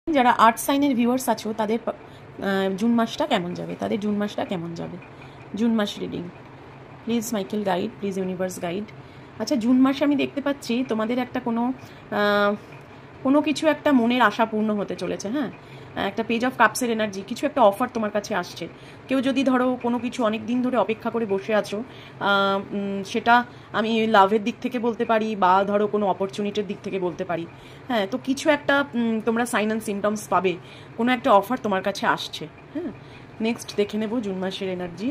যারা আর্ট সাইনের ভিউয়ার্স আছো তাদের জুন মাসটা কেমন যাবে, জুন মাস reading please Michael guide, please universe guide. আচ্ছা, জুন মাসে আমি দেখতে পাচ্ছি তোমাদের একটা কোনো কিছু একটা মনের আশা পূর্ণ হতে চলেছে। হ্যাঁ, একটা পেজ অফ কাপসের এনার্জি, কিছু একটা অফার তোমার কাছে আসছে। কেউ যদি ধরো কোনো কিছু অনেক দিন ধরে অপেক্ষা করে বসে আছো, সেটা আমি লাভের দিক থেকে বলতে পারি বা ধরো কোনো অপরচুনিটির দিক থেকে বলতে পারি। হ্যাঁ, তো কিছু একটা তোমরা সাইন অ্যান্ড সিমটমস পাবে, কোনো একটা অফার তোমার কাছে আসছে। হ্যাঁ, নেক্সট দেখে নেব জুন মাসের এনার্জি,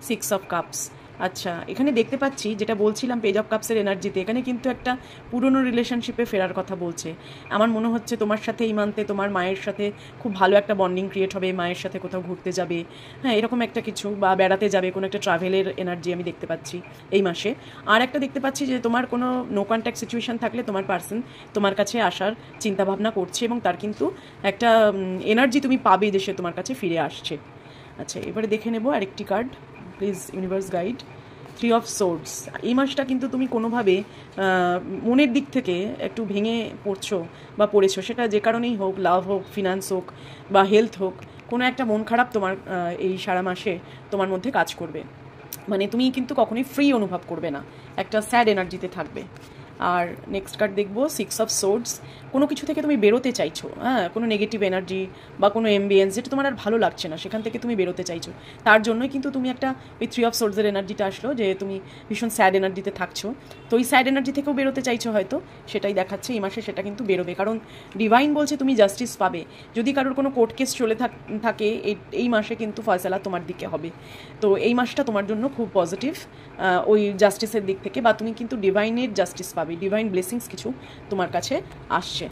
6 অফ কাপস। আচ্ছা, এখানে দেখতে পাচ্ছি যেটা বলছিলাম পেজ অফ কাপসের এনার্জিতে, এখানে কিন্তু একটা পুরনো রিলেশনশিপে ফেরার কথা বলছে। আমার মনে হচ্ছে তোমার সাথে এই মান্থে তোমার মায়ের সাথে খুব ভালো একটা বন্ডিং ক্রিয়েট হবে, মায়ের সাথে কোথাও ঘুরতে যাবে। হ্যাঁ, এরকম একটা কিছু, বা বেড়াতে যাবে, কোনো একটা ট্রাভেলের এনার্জি আমি দেখতে পাচ্ছি এই মাসে। আর একটা দেখতে পাচ্ছি যে তোমার কোনো নো কন্ট্যাক্ট সিচুয়েশন থাকলে তোমার পার্সন তোমার কাছে আসার চিন্তাভাবনা করছে, এবং তার কিন্তু একটা এনার্জি তুমি পাবে যে সে তোমার কাছে ফিরে আসছে। আচ্ছা, এবারে দেখে নেব আরেকটি card, please universe guide, 3 of swords. এই মাসটা কিন্তু তুমি কোনোভাবে মনের দিক থেকে একটু ভেঙে পড়ছো বা পড়েছো, সেটা যে কারণেই হোক, লাভ হোক, ফিনান্স হোক বা হেলথ হোক, কোনো একটা মন খারাপ তোমার এই সারা মাসে তোমার মধ্যে কাজ করবে। মানে তুমি কিন্তু কখনোই ফ্রি অনুভব করবে না, একটা স্যাড এনার্জিতে থাকবে। আর নেক্সট কার্ড দেখবো, 6 অফ সোর্ডস। কোনো কিছু থেকে তুমি বেরোতে চাইছো, হ্যাঁ, কোনো নেগেটিভ এনার্জি বা কোনো এমবিয়েন্স যেটা তোমার আর ভালো লাগছে না, সেখান থেকে তুমি বেরোতে চাইছো। তার জন্যই কিন্তু তুমি একটা ওই 3 অফ সোর্ডসের এনার্জিটা আসলো, যে তুমি ভীষণ স্যাড এনার্জিতে থাকছো। তো ওই স্যাড এনার্জি থেকেও বেরোতে চাইছো হয়তো, সেটাই দেখাচ্ছে এই মাসে, সেটা কিন্তু বেরোবে। কারণ ডিভাইন বলছে তুমি জাস্টিস পাবে। যদি কারোর কোনো কোর্ট কেস চলে থাকে এই মাসে কিন্তু ফয়সালা তোমার দিকে হবে। তো এই মাসটা তোমার জন্য খুব পজিটিভ ওই জাস্টিসের দিক থেকে, বা তুমি কিন্তু ডিভাইনের জাস্টিস পাবে, ডিভাইন ব্লেসিংস কিছু তোমার কাছে আসছে।